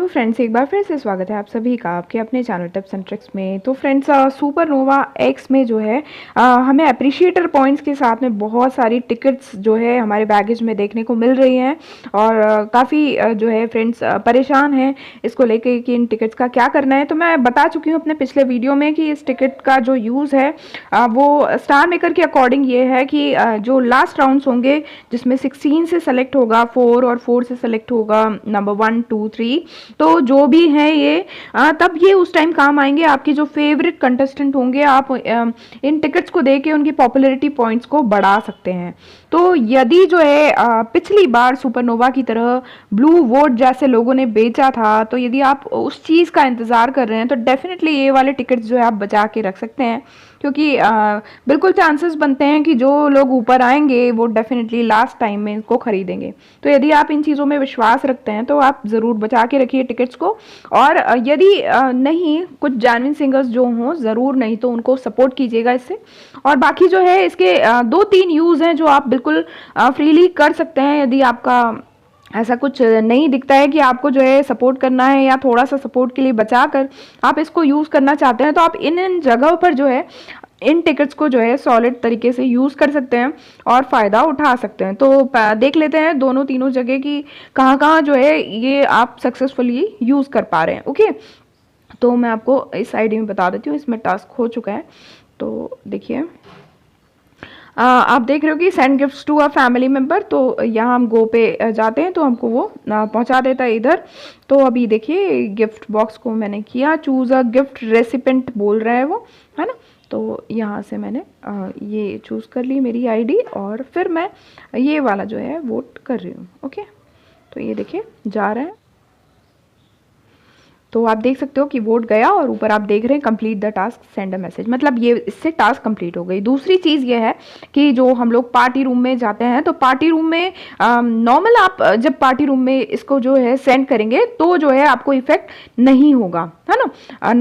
Hello friends, एक बार फिर से स्वागत है आप सभी का आपके अपने चैनल टिप्स एंड ट्रिक्स में। तो फ्रेंड्स, सुपरनोवा एक्स में जो है हमें अप्रिशिएटर पॉइंट्स के साथ में बहुत सारी टिकट्स जो है हमारे बैगेज में देखने को मिल रही हैं। और काफ़ी जो है फ्रेंड्स परेशान हैं इसको लेके कि इन टिकट्स का क्या करना है। तो मैं बता चुकी हूँ अपने पिछले वीडियो में कि इस टिकट का जो यूज़ है वो स्टार मेकर के अकॉर्डिंग ये है कि जो लास्ट राउंड्स होंगे जिसमें 16 से सेलेक्ट होगा 4 और 4 से सेलेक्ट होगा नंबर 1 2 3, तो जो भी है ये तब ये उस टाइम काम आएंगे। आपके जो फेवरेट कंटेस्टेंट होंगे आप इन टिकट्स को देके उनकी पॉपुलैरिटी पॉइंट्स को बढ़ा सकते हैं। तो यदि जो है पिछली बार सुपरनोवा की तरह ब्लू वोट जैसे लोगों ने बेचा था, तो यदि आप उस चीज़ का इंतज़ार कर रहे हैं तो डेफिनेटली ये वाले टिकट्स जो है आप बचा के रख सकते हैं, क्योंकि बिल्कुल चांसेस बनते हैं कि जो लोग ऊपर आएंगे वो डेफिनेटली लास्ट टाइम में इसको खरीदेंगे। तो यदि आप इन चीज़ों में विश्वास रखते हैं तो आप ज़रूर बचा के रखिए टिकट्स को। और यदि नहीं, कुछ जेन्युइन सिंगर्स जो हों ज़रूर, नहीं तो उनको सपोर्ट कीजिएगा इससे। और बाकी जो है इसके 2-3 यूज़ हैं जो आप बिल्कुल फ्रीली कर सकते हैं। यदि आपका ऐसा कुछ नहीं दिखता है कि आपको जो है सपोर्ट करना है या थोड़ा सा सपोर्ट के लिए बचा कर आप इसको यूज़ करना चाहते हैं, तो आप इन जगहों पर जो है इन टिकट्स को जो है सॉलिड तरीके से यूज़ कर सकते हैं और फ़ायदा उठा सकते हैं। तो देख लेते हैं दोनों तीनों जगह की कहाँ कहाँ जो है ये आप सक्सेसफुली यूज़ कर पा रहे हैं। ओके, तो मैं आपको इस आईडी में बता देती हूँ, इसमें टास्क हो चुका है। तो देखिए, आप देख रहे हो कि send gifts to a family member. तो यहाँ हम गो पे जाते हैं तो हमको वो पहुँचा देता है इधर। तो अभी देखिए गिफ्ट बॉक्स को मैंने किया चूज़ अ गिफ्ट रेसिपेंट बोल रहा है वो, है ना। तो यहाँ से मैंने ये चूज़ कर ली मेरी आईडी और फिर मैं ये वाला जो है वोट कर रही हूँ। ओके, तो ये देखिए जा रहा है। तो आप देख सकते हो कि वोट गया और ऊपर आप देख रहे हैं complete the task send a message, मतलब ये इससे टास्क कंप्लीट हो गई। दूसरी चीज़ ये है कि जो हम लोग पार्टी रूम में जाते हैं तो पार्टी रूम में नॉर्मल आप जब पार्टी रूम में इसको जो है सेंड करेंगे तो जो है आपको इफेक्ट नहीं होगा, है ना।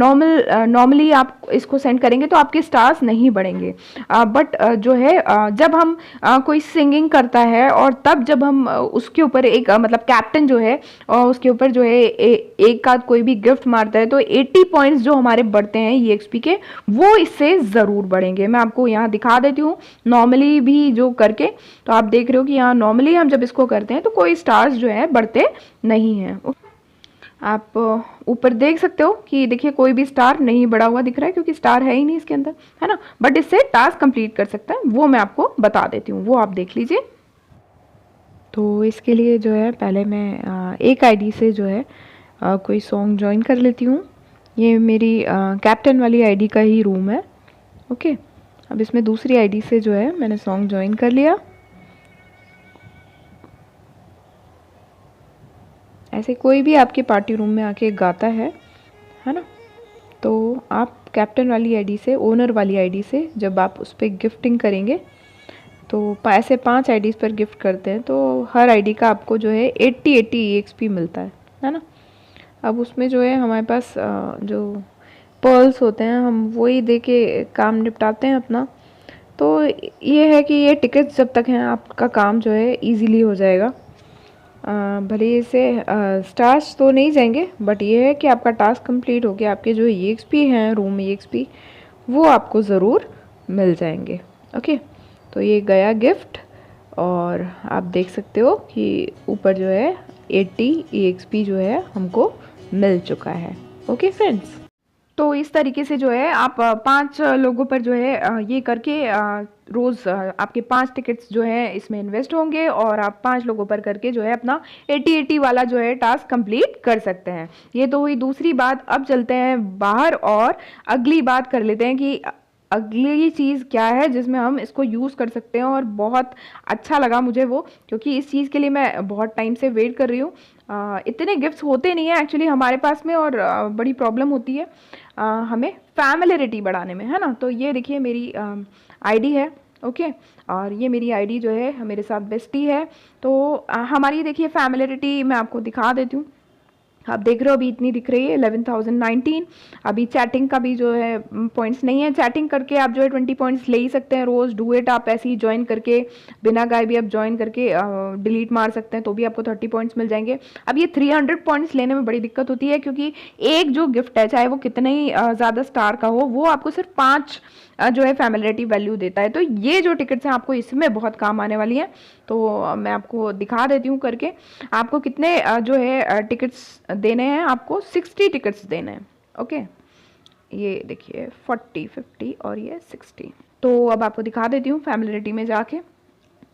नॉर्मली आप इसको सेंड करेंगे तो आपके स्टार्स नहीं बढ़ेंगे। बट जो है जब हम कोई सिंगिंग करता है और तब जब हम उसके ऊपर एक मतलब कैप्टन जो है और उसके ऊपर जो है एक का कोई भी गिफ्ट मारता है तो 80 पॉइंट्स जो हमारे बढ़ते हैं EXP के, वो इससे ज़रूर बढ़ेंगे। मैं आपको यहाँ दिखा देती हूँ नॉर्मली भी जो करके। तो आप देख रहे हो कि यहाँ नॉर्मली हम जब इसको करते हैं तो कोई स्टार्स जो है बढ़ते नहीं हैं। आप ऊपर देख सकते हो कि देखिए कोई भी स्टार नहीं बढ़ा हुआ दिख रहा है क्योंकि स्टार है ही नहीं इसके अंदर, है ना। बट इससे टास्क कंप्लीट कर सकता है, वो मैं आपको बता देती हूँ, वो आप देख लीजिए। तो इसके लिए जो है पहले मैं एक आईडी से जो है कोई सॉन्ग ज्वाइन कर लेती हूँ। ये मेरी कैप्टन वाली आईडी का ही रूम है। ओके, अब इसमें दूसरी आईडी से जो है मैंने सॉन्ग ज्वाइन कर लिया। ऐसे कोई भी आपके पार्टी रूम में आके गाता है ना, तो आप कैप्टन वाली आईडी से, ओनर वाली आईडी से जब आप उस पर गिफ्टिंग करेंगे तो ऐसे 5 आईडीज़ पर गिफ्ट करते हैं तो हर आईडी का आपको जो है 80 EXP मिलता है ना। अब उसमें जो है हमारे पास जो पर्ल्स होते हैं हम वही दे के काम निपटाते हैं अपना। तो ये है कि ये टिकट्स जब तक हैं आपका काम जो है इजीली हो जाएगा। भले इससे स्टार्स तो नहीं जाएंगे, बट ये है कि आपका टास्क कंप्लीट हो गया, आपके जो EXP हैं रूम EXP वो आपको ज़रूर मिल जाएंगे। ओके, तो ये गया गिफ्ट और आप देख सकते हो कि ऊपर जो है 80 EXP जो है हमको मिल चुका है। ओके फ्रेंड्स, तो इस तरीके से जो है आप 5 लोगों पर जो है ये करके रोज़ आपके 5 टिकट्स जो है इसमें इन्वेस्ट होंगे और आप 5 लोगों पर करके जो है अपना 80-80 वाला जो है टास्क कंप्लीट कर सकते हैं। ये तो हुई दूसरी बात। अब चलते हैं बाहर और अगली बात कर लेते हैं कि अगली चीज़ क्या है जिसमें हम इसको यूज़ कर सकते हैं। और बहुत अच्छा लगा मुझे वो, क्योंकि इस चीज़ के लिए मैं बहुत टाइम से वेट कर रही हूँ। इतने गिफ्ट्स होते नहीं है एक्चुअली हमारे पास में और बड़ी प्रॉब्लम होती है हमें फैमिलियरिटी बढ़ाने में, है ना। तो ये देखिए मेरी आईडी है। ओके, और ये मेरी आईडी जो है मेरे साथ बेस्टी है। तो हमारी देखिए फैमिलियरिटी मैं आपको दिखा देती हूँ। आप देख रहे हो अभी इतनी दिख रही है 11,019। अभी चैटिंग का भी जो है पॉइंट्स नहीं है, चैटिंग करके आप जो है 20 पॉइंट्स ले ही सकते हैं रोज़। डुएट आप ऐसे ही ज्वाइन करके बिना गाए भी आप ज्वाइन करके डिलीट मार सकते हैं तो भी आपको 30 पॉइंट्स मिल जाएंगे। अब ये 300 पॉइंट्स लेने में बड़ी दिक्कत होती है क्योंकि एक जो गिफ्ट है चाहे वो कितने ही ज़्यादा स्टार का हो वो आपको सिर्फ 5 जो है फैमिलिटी वैल्यू देता है। तो ये जो टिकट्स हैं आपको इसमें बहुत काम आने वाली है। तो मैं आपको दिखा देती हूँ करके। आपको कितने जो है टिकट्स देने हैं, आपको 60 टिकट्स देने हैं। ओके, ये देखिए 40, 50 और ये 60। तो अब आपको दिखा देती हूँ फैमिलिटी में जाके।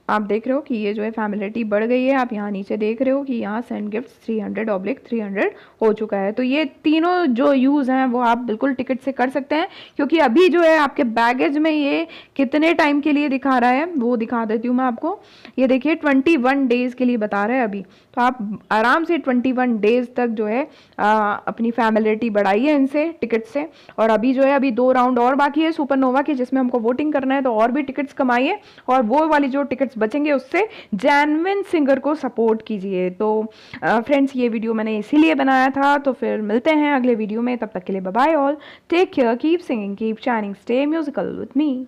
आप देख रहे हो कि ये जो है फैमिलिटी बढ़ गई है। आप यहाँ नीचे देख रहे हो कि यहाँ सेंड गिफ्ट 300/300 हो चुका है। तो ये तीनों जो यूज़ हैं वो आप बिल्कुल टिकट से कर सकते हैं क्योंकि अभी जो है आपके बैगेज में ये कितने टाइम के लिए दिखा रहा है वो दिखा देती हूँ मैं आपको। ये देखिए 21 डेज़ के लिए बता रहा है अभी। तो आप आराम से 21 डेज़ तक जो है अपनी फैमिलिटी बढ़ाइए इनसे टिकट से। और अभी जो है अभी 2 राउंड और बाकी है सुपरनोवा के जिसमें हमको वोटिंग करना है, तो और भी टिकट्स कमाइए और वो वाली जो टिकट्स बचेंगे उससे जेन्युइन सिंगर को सपोर्ट कीजिए। तो फ्रेंड्स ये वीडियो मैंने इसीलिए बनाया था। तो फिर मिलते हैं अगले वीडियो में, तब तक के लिए bye bye all, take care, keep singing, keep shining, stay musical with me.